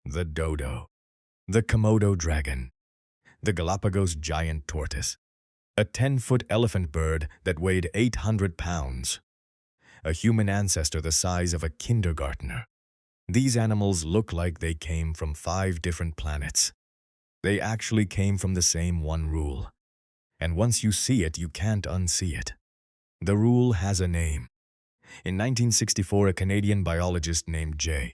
the dodo, the Komodo dragon, the Galapagos giant tortoise, a 10-foot elephant bird that weighed 800 pounds, a human ancestor the size of a kindergartner. These animals look like they came from 5 different planets. They actually came from the same one rule. And once you see it, you can't unsee it. The rule has a name. In 1964, a Canadian biologist named J.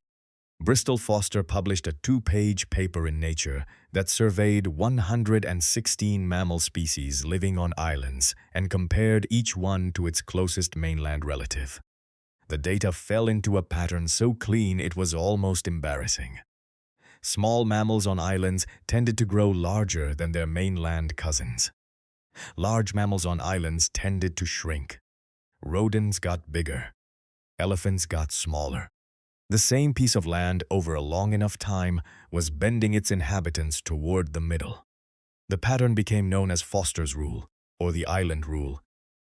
Bristol Foster published a 2-page paper in Nature that surveyed 116 mammal species living on islands and compared each one to its closest mainland relative. The data fell into a pattern so clean it was almost embarrassing. Small mammals on islands tended to grow larger than their mainland cousins. Large mammals on islands tended to shrink. Rodents got bigger. Elephants got smaller. The same piece of land over a long enough time was bending its inhabitants toward the middle. The pattern became known as Foster's rule, or the island rule,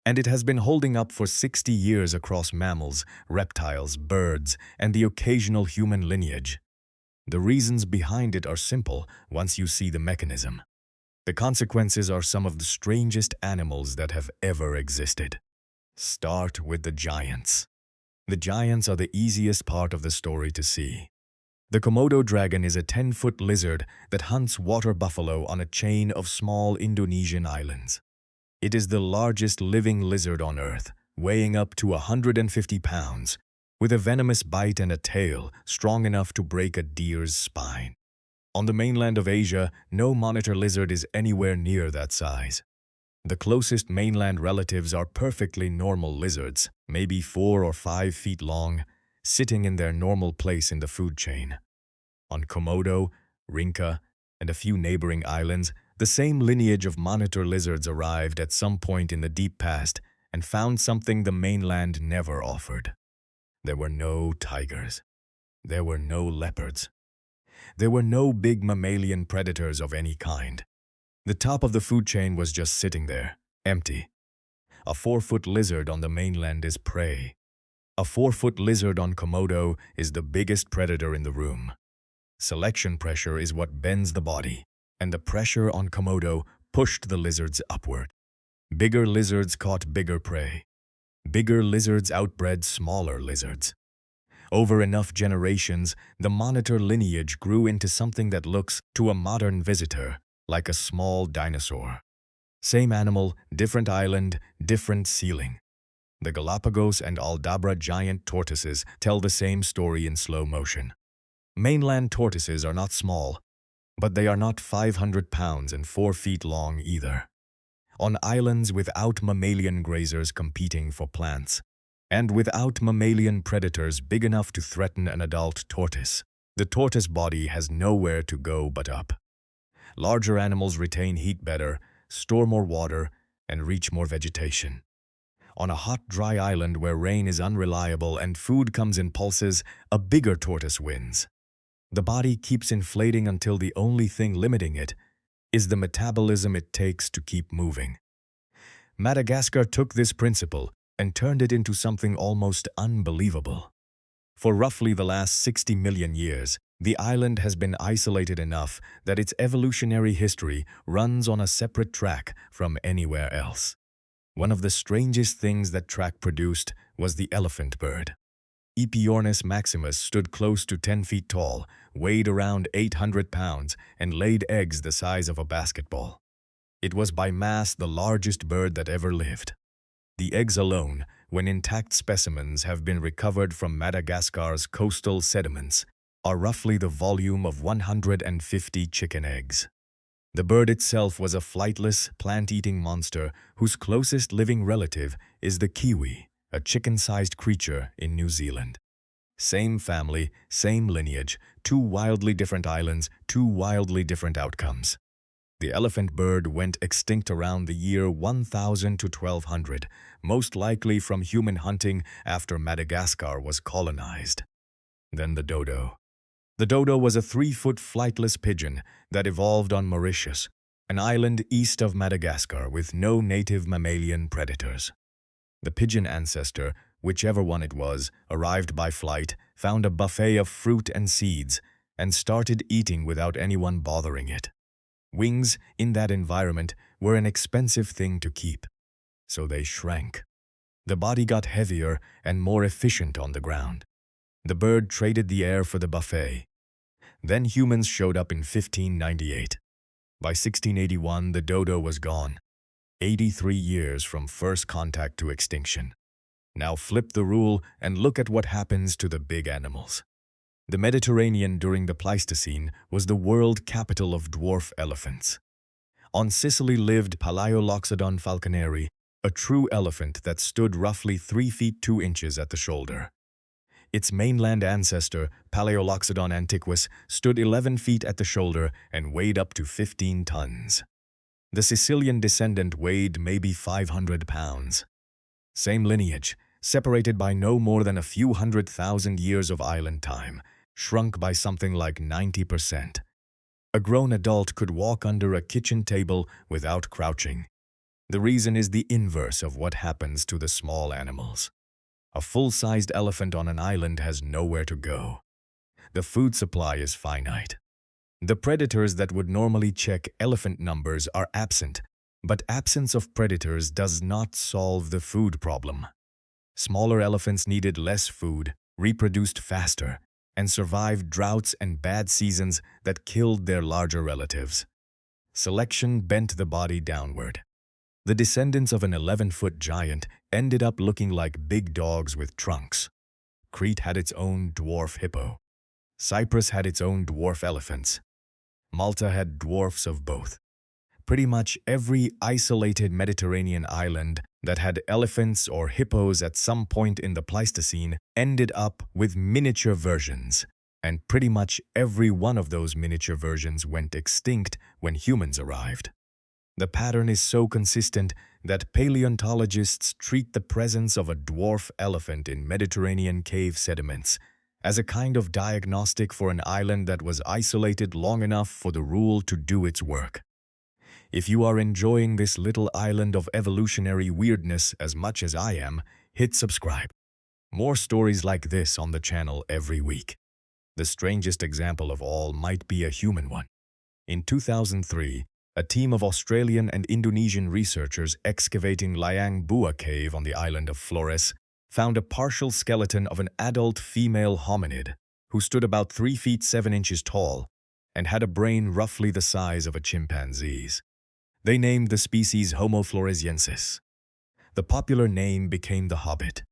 and it has been holding up for 60 years across mammals, reptiles, birds, and the occasional human lineage. The reasons behind it are simple once you see the mechanism. The consequences are some of the strangest animals that have ever existed. Start with the giants. The giants are the easiest part of the story to see. The Komodo dragon is a 10-foot lizard that hunts water buffalo on a chain of small Indonesian islands. It is the largest living lizard on Earth, weighing up to 150 pounds, with a venomous bite and a tail strong enough to break a deer's spine. On the mainland of Asia, no monitor lizard is anywhere near that size. The closest mainland relatives are perfectly normal lizards, maybe 4 or 5 feet long, sitting in their normal place in the food chain. On Komodo, Rinca, and a few neighboring islands, the same lineage of monitor lizards arrived at some point in the deep past and found something the mainland never offered. There were no tigers. There were no leopards. There were no big mammalian predators of any kind. The top of the food chain was just sitting there, empty. A 4-foot lizard on the mainland is prey. A 4-foot lizard on Komodo is the biggest predator in the room. Selection pressure is what bends the body, and the pressure on Komodo pushed the lizards upward. Bigger lizards caught bigger prey. Bigger lizards outbred smaller lizards. Over enough generations, the monitor lineage grew into something that looks, to a modern visitor, like a small dinosaur. Same animal, different island, different ceiling. The Galapagos and Aldabra giant tortoises tell the same story in slow motion. Mainland tortoises are not small, but they are not 500 pounds and 4 feet long either. On islands without mammalian grazers competing for plants, and without mammalian predators big enough to threaten an adult tortoise, the tortoise body has nowhere to go but up. Larger animals retain heat better, store more water, and reach more vegetation. On a hot, dry island where rain is unreliable and food comes in pulses, a bigger tortoise wins. The body keeps inflating until the only thing limiting it is the metabolism it takes to keep moving. Madagascar took this principle and turned it into something almost unbelievable. For roughly the last 60 million years, the island has been isolated enough that its evolutionary history runs on a separate track from anywhere else. One of the strangest things that track produced was the elephant bird. Epiornis maximus stood close to 10 feet tall, weighed around 800 pounds, and laid eggs the size of a basketball. It was by mass the largest bird that ever lived. The eggs alone, when intact specimens have been recovered from Madagascar's coastal sediments, are roughly the volume of 150 chicken eggs. The bird itself was a flightless, plant-eating monster whose closest living relative is the kiwi, a chicken-sized creature in New Zealand. Same family, same lineage, 2 wildly different islands, 2 wildly different outcomes. The elephant bird went extinct around the year 1000 to 1200, most likely from human hunting after Madagascar was colonized. Then the dodo. The dodo was a 3-foot flightless pigeon that evolved on Mauritius, an island east of Madagascar with no native mammalian predators. The pigeon ancestor, whichever one it was, arrived by flight, found a buffet of fruit and seeds, and started eating without anyone bothering it. Wings, in that environment, were an expensive thing to keep, so they shrank. The body got heavier and more efficient on the ground. The bird traded the air for the buffet. Then humans showed up in 1598. By 1681, the dodo was gone. 83 years from first contact to extinction. Now flip the rule and look at what happens to the big animals. The Mediterranean during the Pleistocene was the world capital of dwarf elephants. On Sicily lived Palaeoloxodon falconeri, a true elephant that stood roughly 3 feet 2 inches at the shoulder. Its mainland ancestor, Palaeoloxodon antiquus, stood 11 feet at the shoulder and weighed up to 15 tons. The Sicilian descendant weighed maybe 500 pounds. Same lineage, separated by no more than a few 100,000 years of island time, shrunk by something like 90%. A grown adult could walk under a kitchen table without crouching. The reason is the inverse of what happens to the small animals. A full-sized elephant on an island has nowhere to go. The food supply is finite. The predators that would normally check elephant numbers are absent, but absence of predators does not solve the food problem. Smaller elephants needed less food, reproduced faster, and survived droughts and bad seasons that killed their larger relatives. Selection bent the body downward. The descendants of an 11-foot giant ended up looking like big dogs with trunks. Crete had its own dwarf hippo. Cyprus had its own dwarf elephants. Malta had dwarfs of both. Pretty much every isolated Mediterranean island that had elephants or hippos at some point in the Pleistocene ended up with miniature versions, and pretty much every one of those miniature versions went extinct when humans arrived. The pattern is so consistent that paleontologists treat the presence of a dwarf elephant in Mediterranean cave sediments as a kind of diagnostic for an island that was isolated long enough for the rule to do its work. If you are enjoying this little island of evolutionary weirdness as much as I am, hit subscribe. More stories like this on the channel every week. The strangest example of all might be a human one. In 2003, a team of Australian and Indonesian researchers excavating Liang Bua Cave on the island of Flores found a partial skeleton of an adult female hominid who stood about 3 feet 7 inches tall and had a brain roughly the size of a chimpanzee's. They named the species Homo floresiensis. The popular name became the Hobbit.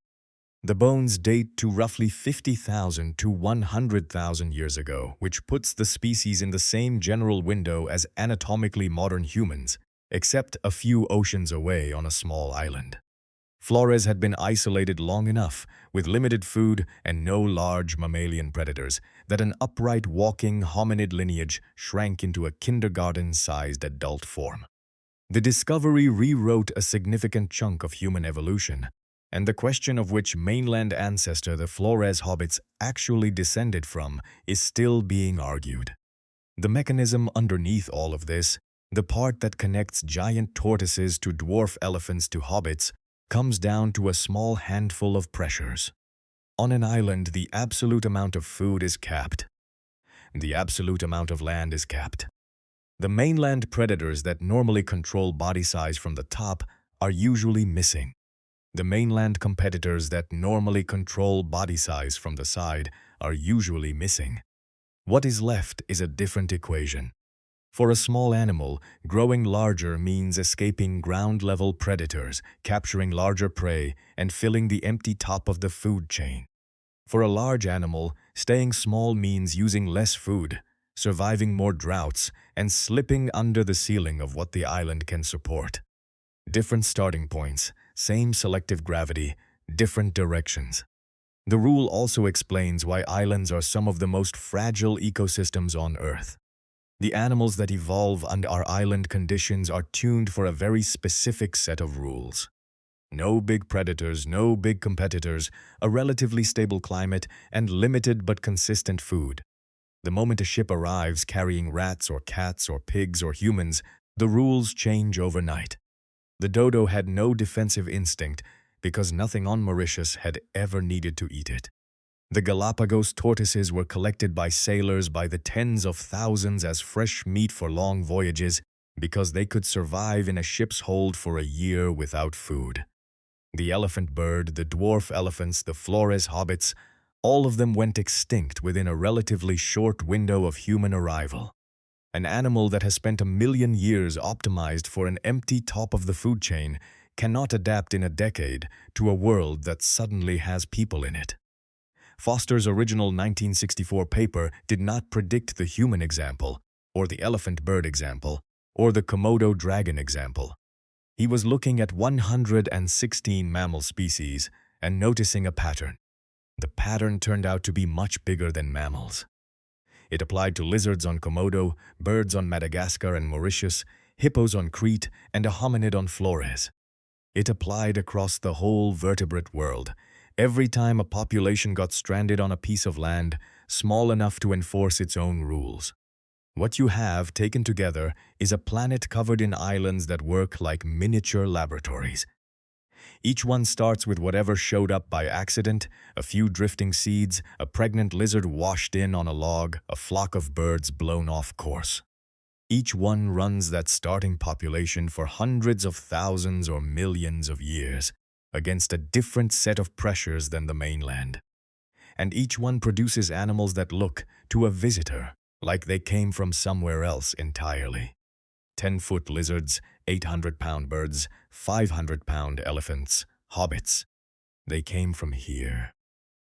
The bones date to roughly 50,000 to 100,000 years ago, which puts the species in the same general window as anatomically modern humans, except a few oceans away on a small island. Flores had been isolated long enough, with limited food and no large mammalian predators, that an upright walking hominid lineage shrank into a kindergarten-sized adult form. The discovery rewrote a significant chunk of human evolution, and the question of which mainland ancestor the Flores hobbits actually descended from is still being argued. The mechanism underneath all of this, the part that connects giant tortoises to dwarf elephants to hobbits, comes down to a small handful of pressures. On an island, the absolute amount of food is capped. The absolute amount of land is capped. The mainland predators that normally control body size from the top are usually missing. The mainland competitors that normally control body size from the side are usually missing. What is left is a different equation. For a small animal, growing larger means escaping ground-level predators, capturing larger prey, and filling the empty top of the food chain. For a large animal, staying small means using less food, surviving more droughts, and slipping under the ceiling of what the island can support. Different starting points, same selective gravity, different directions. The rule also explains why islands are some of the most fragile ecosystems on Earth. The animals that evolve under our island conditions are tuned for a very specific set of rules. No big predators, no big competitors, a relatively stable climate, and limited but consistent food. The moment a ship arrives carrying rats or cats or pigs or humans, the rules change overnight. The dodo had no defensive instinct because nothing on Mauritius had ever needed to eat it. The Galapagos tortoises were collected by sailors by the tens of thousands as fresh meat for long voyages because they could survive in a ship's hold for a year without food. The elephant bird, the dwarf elephants, the Flores hobbits, all of them went extinct within a relatively short window of human arrival. An animal that has spent 1,000,000 years optimized for an empty top of the food chain cannot adapt in a decade to a world that suddenly has people in it. Foster's original 1964 paper did not predict the human example, or the elephant bird example, or the Komodo dragon example. He was looking at 116 mammal species and noticing a pattern. The pattern turned out to be much bigger than mammals. It applied to lizards on Komodo, birds on Madagascar and Mauritius, hippos on Crete, and a hominid on Flores. It applied across the whole vertebrate world. Every time a population got stranded on a piece of land small enough to enforce its own rules. What you have, taken together, is a planet covered in islands that work like miniature laboratories. Each one starts with whatever showed up by accident: a few drifting seeds, a pregnant lizard washed in on a log, a flock of birds blown off course. Each one runs that starting population for hundreds of thousands or millions of years, against a different set of pressures than the mainland. And each one produces animals that look, to a visitor, like they came from somewhere else entirely. 10-foot lizards, 800-pound birds, 500-pound elephants, hobbits. They came from here.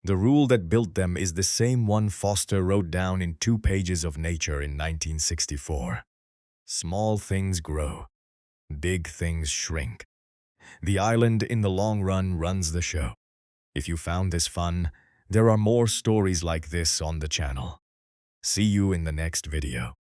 The rule that built them is the same one Foster wrote down in 2 pages of Nature in 1964. Small things grow. Big things shrink. The island in the long run runs the show. If you found this fun, there are more stories like this on the channel. See you in the next video.